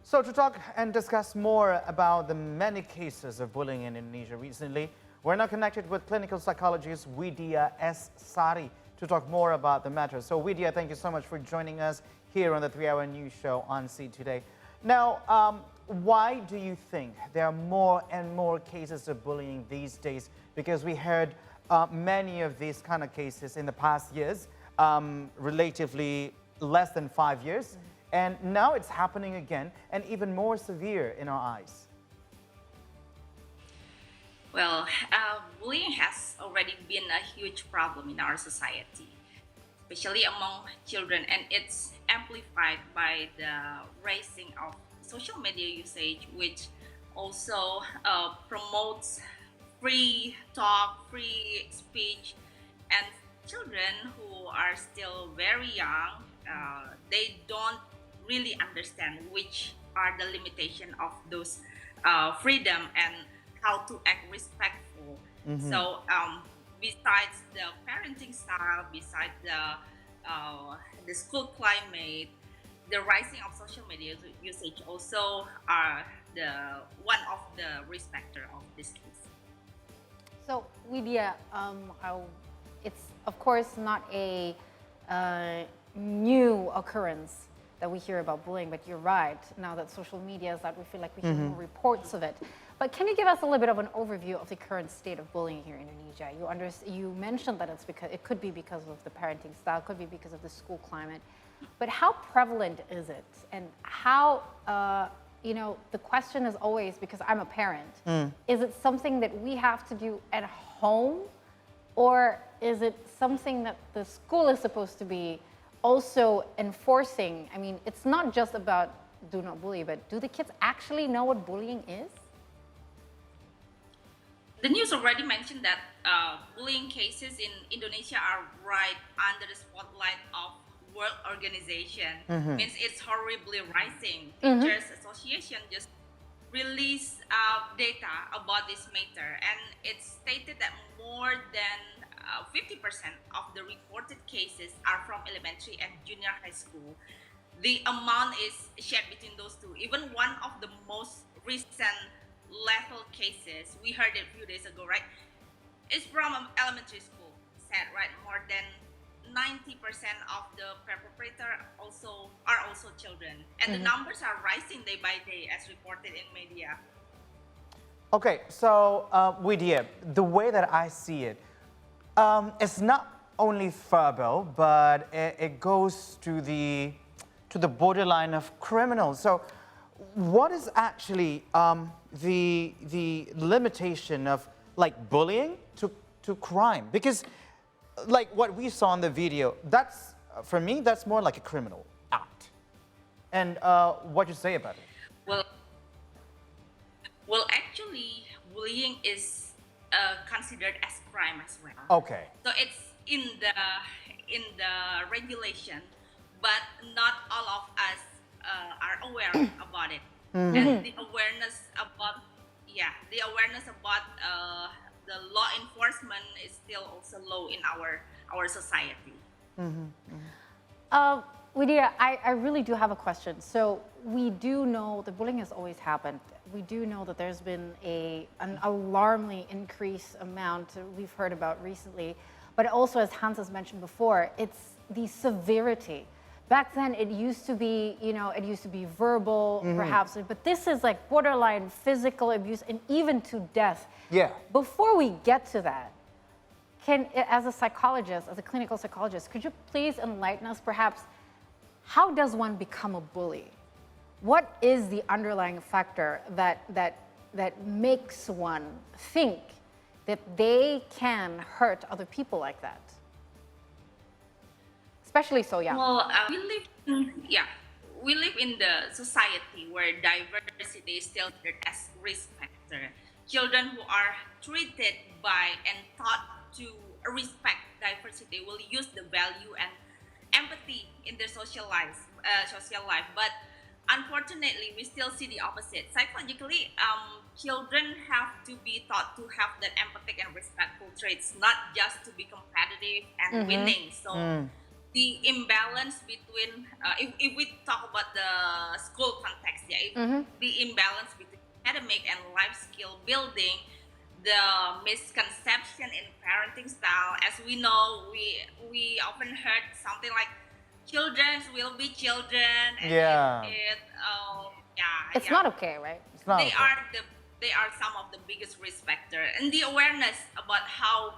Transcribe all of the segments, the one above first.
So to talk and discuss more about the many cases of bullying in Indonesia recently, we're now connected with clinical psychologist Widya S. Sari to talk more about the matter. So Widya, thank you so much for joining us here on the 3-Hour News Show on C Today. Now, why do you think there are more and more cases of bullying these days? Because we heard many of these kind of cases in the past years, relatively less than 5 years. And now it's happening again, and even more severe in our eyes. Well, bullying has already been a huge problem in our society, especially among children, and it's amplified by the rising of social media usage, which also promotes free talk, free speech, and children who are still very young, they don't really understand which are the limitation of those freedom and how to act respectful. So besides the parenting style, besides the school climate, the rising of social media usage also are the one of the risk factor of this case. So Widya, it's of course not a new occurrence that we hear about bullying, but you're right. Now that social media is that we feel like we hear more reports of it. But can you give us a little bit of an overview of the current state of bullying here in Indonesia? You mentioned that it could be because of the parenting style, could be because of the school climate. But how prevalent is it? And how, the question is always, because I'm a parent, is it something that we have to do at home? Or is it something that the school is supposed to be also enforcing? I mean, it's not just about do not bully, but do the kids actually know what bullying is? The news already mentioned that bullying cases in Indonesia are right under the spotlight of World Organization. Means it's horribly rising. Teachers Association just released data about this matter, and it's stated that more than 50% of the reported cases are from elementary and junior high school. The amount is shared between those two. Even one of the most recent lethal cases, we heard it a few days ago, right? It's from elementary school, said, right? More than 90% of the perpetrator are also children. And the numbers are rising day by day as reported in media. Okay, so Widya, the way that I see it, it's not only verbal, but it goes to the borderline of criminal. So what is actually the limitation of like bullying to crime? Because like what we saw in the video, that's, for me, that's more like a criminal act. And what you say about it? Well, actually, bullying is considered as crime as well. Okay. So it's in the regulation, but not all of us are aware about it. And the awareness about the law enforcement is still also low in our society. Widya, I really do have a question. So we do know that bullying has always happened. We do know that there's been an alarmingly increased amount we've heard about recently. But also, as Hans has mentioned before, it's the severity. Back then, it used to be, verbal, perhaps, but this is like borderline physical abuse and even to death. Yeah. Before we get to that, as a psychologist, as a clinical psychologist, could you please enlighten us, perhaps, how does one become a bully? What is the underlying factor that makes one think that they can hurt other people like that? Especially so young. Well, we live in the society where diversity is still considered as risk factor. Children who are treated by and taught to respect diversity will use the value and empathy in their social life. But unfortunately, we still see the opposite. Psychologically, children have to be taught to have that empathic and respectful traits, not just to be competitive and winning. So the imbalance between, if we talk about the school context, the the imbalance between academic and life skill building, the misconception in parenting style. As we know, we often heard something like children will be children, and Yeah. It's not okay, right? It's not they okay. are they are some of the biggest risk factor, and the awareness about how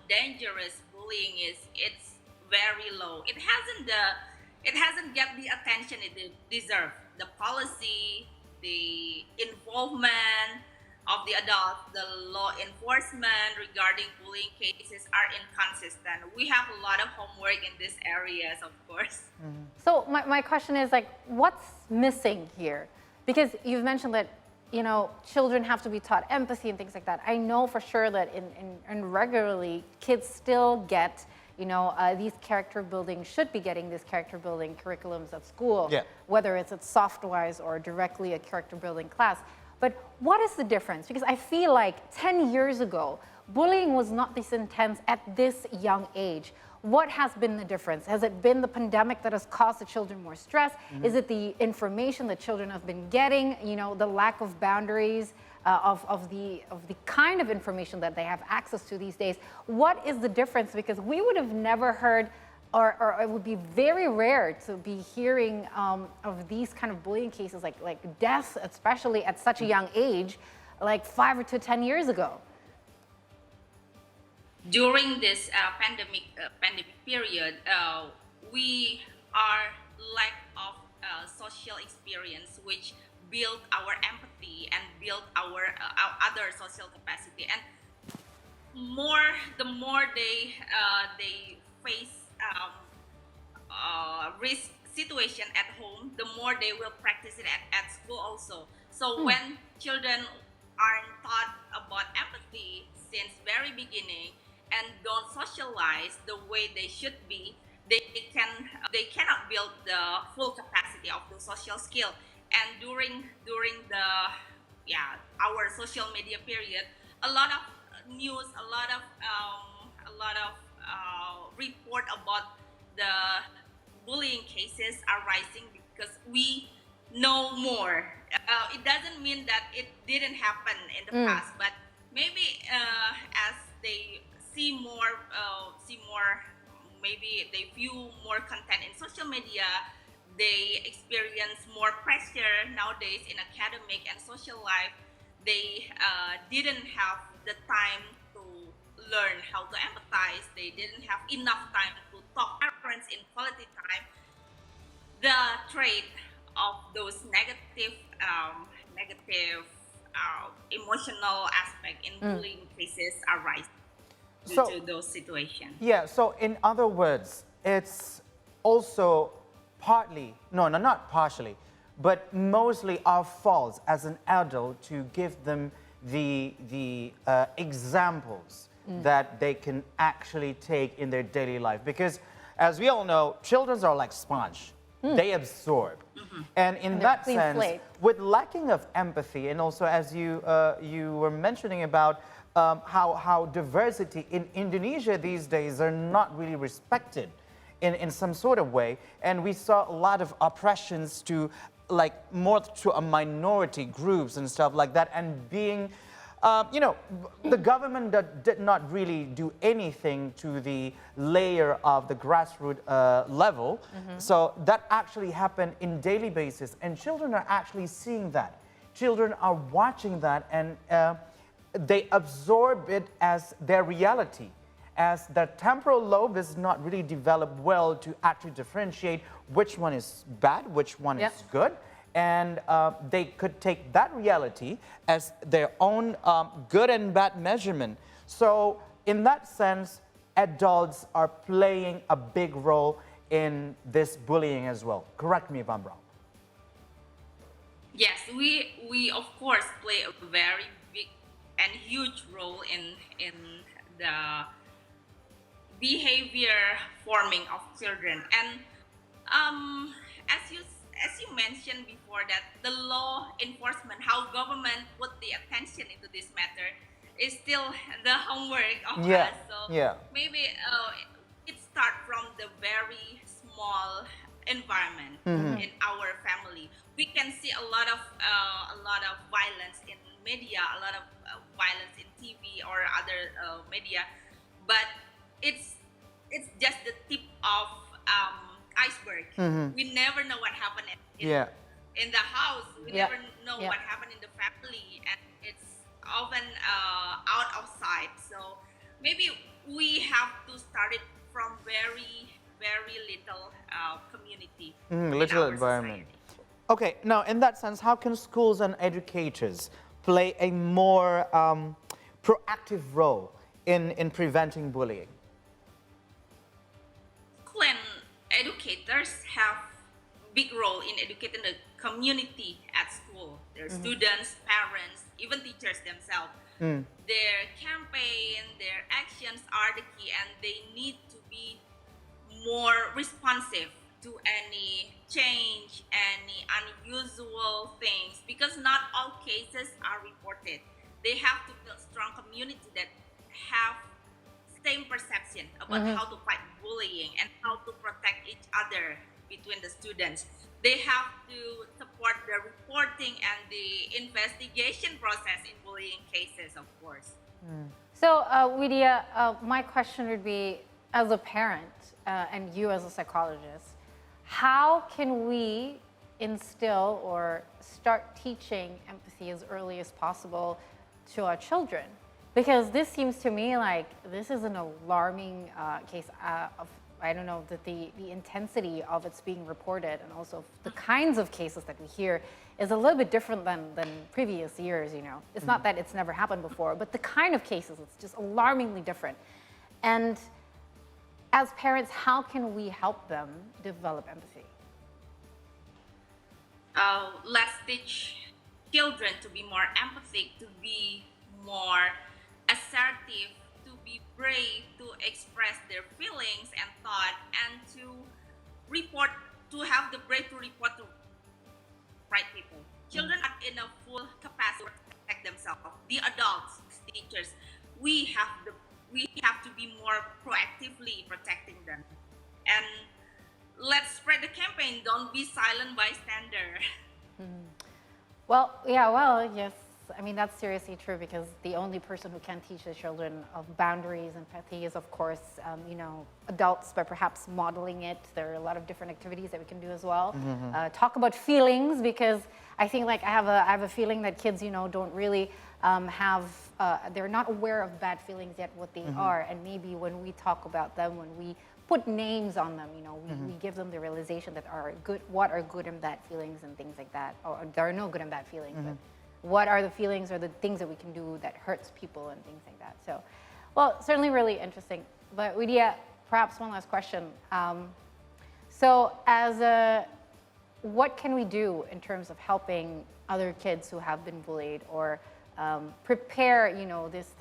dangerous bullying is, it's very low. It hasn't get the attention it deserves. The policy, the involvement of the adults, the law enforcement regarding bullying cases are inconsistent. We have a lot of homework in these areas, of course. So my question is like, what's missing here? Because you've mentioned that, you know, children have to be taught empathy and things like that. I know for sure that in regularly, kids still get, you know, these character building, should be getting these character building curriculums at school, Yeah. whether it's at Softwise or directly a character building class. But what is the difference? Because I feel like 10 years ago, bullying was not this intense at this young age. What has been the difference? Has it been the pandemic that has caused the children more stress? Is it the information that children have been getting, you know, the lack of boundaries of the kind of information that they have access to these days? What is the difference? Because we would have never heard, or it would be very rare to be hearing of these kind of bullying cases, like deaths, especially at such a young age, like 5 to 10 years ago. During this pandemic period, we are lack of social experience, which build our empathy and build our other social capacity. And the more they face risk situation at home, the more they will practice it at school also. So when children aren't taught about empathy since very beginning and don't socialize the way they should be, they cannot build the full capacity of the social skill. And during the our social media period, a lot of news, a lot of report about the bullying cases are rising because we know more. It doesn't mean that it didn't happen in the past, but maybe as they see more, maybe they view more content in social media, they experience more pressure nowadays in academic and social life. They didn't have the time to learn how to empathize. They didn't have enough time to talk to parents in quality time. The trait of those negative emotional aspect in bullying cases are rising due to those situations. Yeah, so in other words, it's also partly, no, not partially, but mostly our fault as an adult to give them the examples that they can actually take in their daily life. Because as we all know, children are like sponge. They absorb. And in that sense, with lacking of empathy, and also as you were mentioning about how diversity in Indonesia these days are not really respected in some sort of way. And we saw a lot of oppressions to like more to a minority groups and stuff like that. And being, you know, the government did not really do anything to the layer of the grassroots level. So that actually happened in daily basis. And children are actually seeing that. Children are watching that, and they absorb it as their reality, as their temporal lobe is not really developed well to actually differentiate which one is bad, which one is good. And they could take that reality as their own good and bad measurement. So in that sense, adults are playing a big role in this bullying as well. Correct me if I'm wrong. Yes, we of course play a very big and huge role in the behavior forming of children. And as you mentioned before, that the law enforcement, how government put the attention into this matter, is still the homework of us. So maybe it starts from the very small environment in our family. we can see a lot of violence in media, a lot of violence in TV or other media, but it's it's just the tip of iceberg. We never know what happened Yeah. in the house. We Yeah. never know Yeah. what happened in the family, and it's often out of sight. So maybe we have to start it from very little community in Little our environment. society. Okay, now in that sense, how can schools and educators play a more proactive role in preventing bullying? School and educators have big role in educating the community at school. Their students, parents, even teachers themselves. Their campaign, their actions are the key, and they need to be more responsive to any change, any unusual things, because not all cases are reported. They have to build strong community that have same perception about how to fight bullying and how to protect each other between the students. They have to support the reporting and the investigation process in bullying cases, of course. So, Widya, my question would be, as a parent and you as a psychologist, how can we instill or start teaching empathy as early as possible to our children? Because this seems to me like this is an alarming case of, I don't know, that the intensity of it's being reported and also the kinds of cases that we hear is a little bit different than previous years, you know. It's not that it's never happened before, but the kind of cases, it's just alarmingly different. And as parents, how can we help them develop empathy? Let's teach children to be more empathic, to be more assertive, to be brave, to express their feelings and thought, and to report, to have the brave to report to right people. Children are in a full capacity to protect themselves. The adults, teachers, we have to be more proactively protecting them. And let's spread the campaign. Don't be silent bystander. Well, yeah, well, yes. I mean, that's seriously true because the only person who can teach the children of boundaries and empathy is, of course, you know, adults, but perhaps modeling it. There are a lot of different activities that we can do as well. Talk about feelings because I think like I have a feeling that kids, you know, don't really they're not aware of bad feelings yet, what they are. And maybe when we talk about them, when we put names on them, you know, we give them the realization that what are good and bad feelings and things like that. Or there are no good and bad feelings, but what are the feelings or the things that we can do that hurts people and things like that. So, well, certainly really interesting. But Widya, perhaps one last question. So what can we do in terms of helping other kids who have been bullied or prepare, you know, this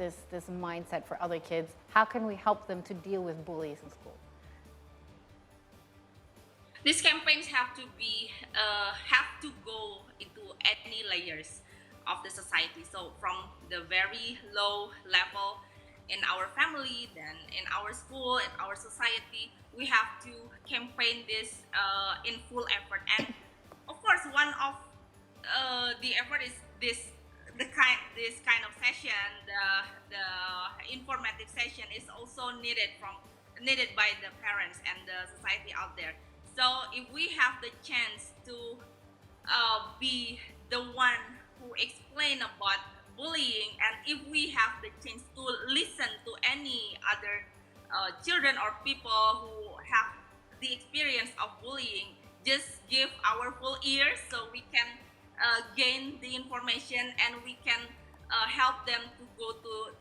mindset for other kids? How can we help them to deal with bullies in school? These campaigns have to go into any layers of the society. So from the very low level in our family, then in our school, in our society, we have to campaign this in full effort. And of course, one of the effort is this kind of session, the informative session is also needed by the parents and the society out there. So if we have the chance to be the one who explain about bullying, and if we have the chance to listen to any other children or people who have the experience of bullying, just give our full ears so we can gain the information and we can help them to go to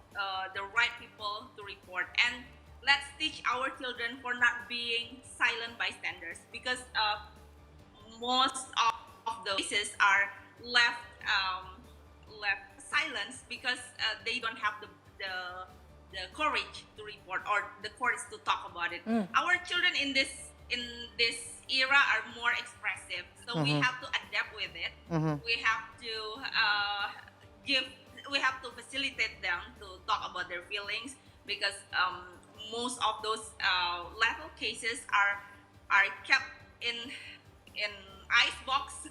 the right people to report. And let's teach our children for not being silent bystanders, because most of the cases are left silence because they don't have the courage to report or the courage to talk about it. Our children in this era are more expressive, so we have to adapt with it. We have to we have to facilitate them to talk about their feelings, because most of those lethal cases are kept in ice box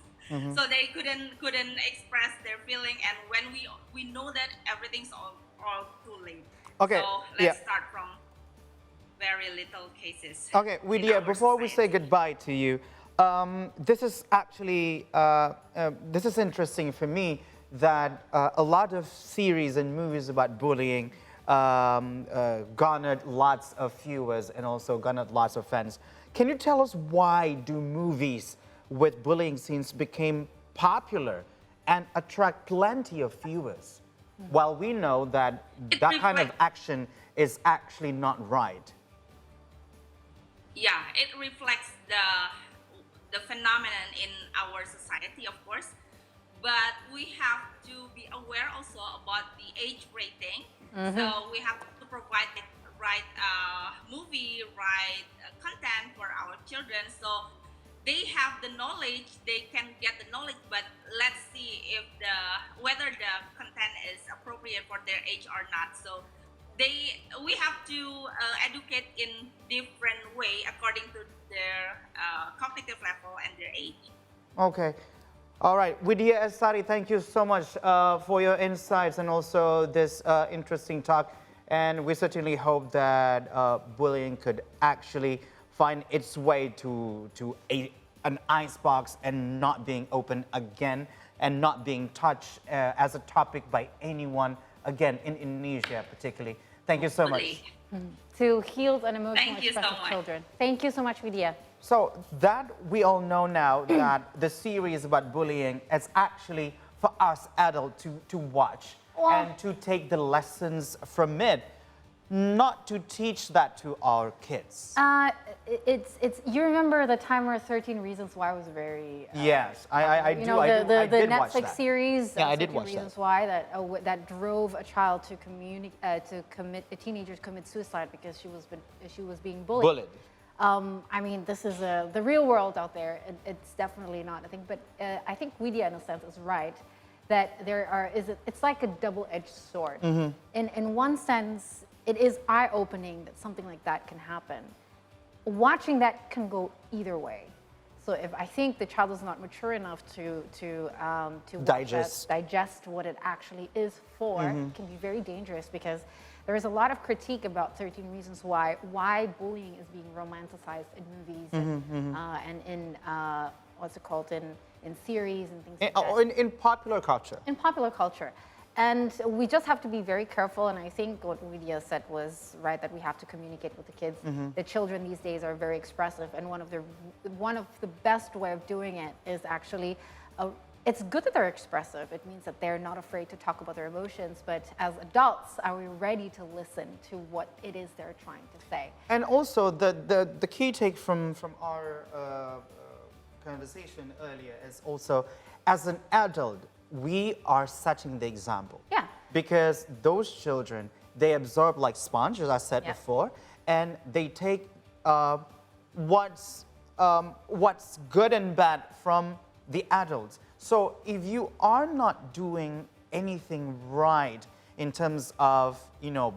So they couldn't express their feeling, and when we know that everything's all too late. Okay, So yeah. let's start from very little cases. Okay, in Widya, our before we say society. goodbye to you, this is actually this is interesting for me that a lot of series and movies about bullying garnered lots of viewers and also garnered lots of fans. Can you tell us why do movies with bullying scenes became popular and attract plenty of viewers, while we know that that kind of action is actually not right? Yeah, it reflects the phenomenon in our society, of course, but we have to be aware also about the age rating. So we have to provide the right movie, right content for our children, so they have the knowledge, they can get the knowledge, but let's see if whether the content is appropriate for their age or not. So we have to educate in different way according to their cognitive level and their age. Okay. All right. Widya and Sari, thank you so much for your insights and also this interesting talk. And we certainly hope that bullying could actually find its way to an icebox and not being open again and not being touched as a topic by anyone again in Indonesia particularly. Thank you so much. To heal and emotional Thank you so expressive much. children. Thank you so much, Widya. So that we all know now that the series about bullying is actually for us adults to watch and to take the lessons from it, not to teach that to our kids. It's you remember the time where 13 Reasons Why was very Yes, I you do. know, I did watch Netflix that. series. Yeah, I did 13 watch that. Reasons Why that drove a child to a teenager to commit suicide because she was being bullied. I mean, this is the real world out there. It's definitely not a thing. But I think Widya, in a sense, is right that it's like a double-edged sword. In one sense, it is eye-opening that something like that can happen. Watching that can go either way. So if I think the child is not mature enough to digest what it actually is for, it can be very dangerous because there is a lot of critique about 13 Reasons why bullying is being romanticized in movies and in what's it called in series and things like that. Or in popular culture. In popular culture. And we just have to be very careful, and I think what Widya said was right, that we have to communicate with the kids. The children these days are very expressive, and one of the best way of doing it is actually, it's good that they're expressive. It means that they're not afraid to talk about their emotions, but as adults, are we ready to listen to what it is they're trying to say? And also, the key take from our conversation earlier is also, as an adult, we are setting the example. Yeah. Because those children, they absorb like sponge, as I said before, and they take what's good and bad from the adults. So if you are not doing anything right in terms of,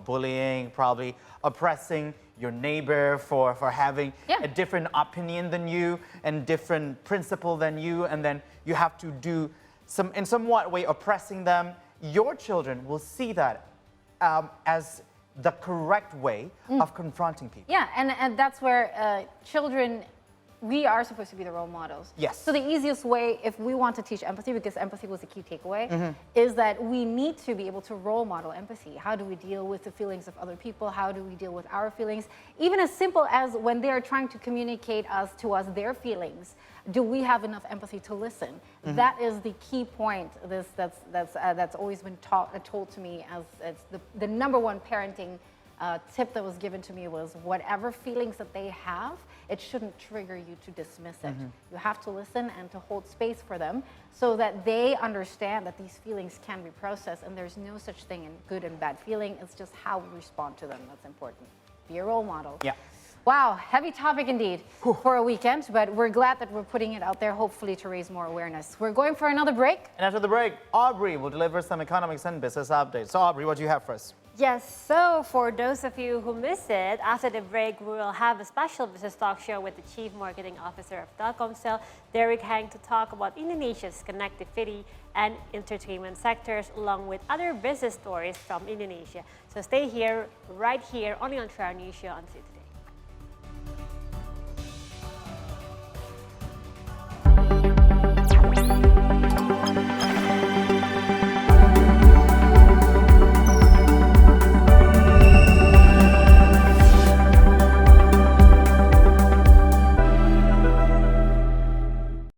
bullying, probably oppressing your neighbor for having a different opinion than you and different principle than you, and then you have to do in somewhat way oppressing them, your children will see that as the correct way of confronting people. Yeah, and that's where children, we are supposed to be the role models. Yes. So the easiest way, if we want to teach empathy, because empathy was the key takeaway, is that we need to be able to role model empathy. How do we deal with the feelings of other people? How do we deal with our feelings? Even as simple as when they are trying to communicate to us their feelings, do we have enough empathy to listen? That is the key point. That's always been told to me as the number one parenting tip that was given to me was whatever feelings that they have, it shouldn't trigger you to dismiss it. You have to listen and to hold space for them so that they understand that these feelings can be processed and there's no such thing in good and bad feeling. It's just how we respond to them that's important. Be a role model. Yeah. Wow, heavy topic indeed for a weekend, but we're glad that we're putting it out there, hopefully to raise more awareness. We're going for another break. And after the break, Aubrey will deliver some economics and business updates. So Aubrey, what do you have for us? Yes, so for those of you who missed it, after the break, we will have a special business talk show with the Chief Marketing Officer of Telkomsel, Derek Hang, to talk about Indonesia's connectivity and entertainment sectors, along with other business stories from Indonesia. So stay here, right here, only on Tri News Show on City.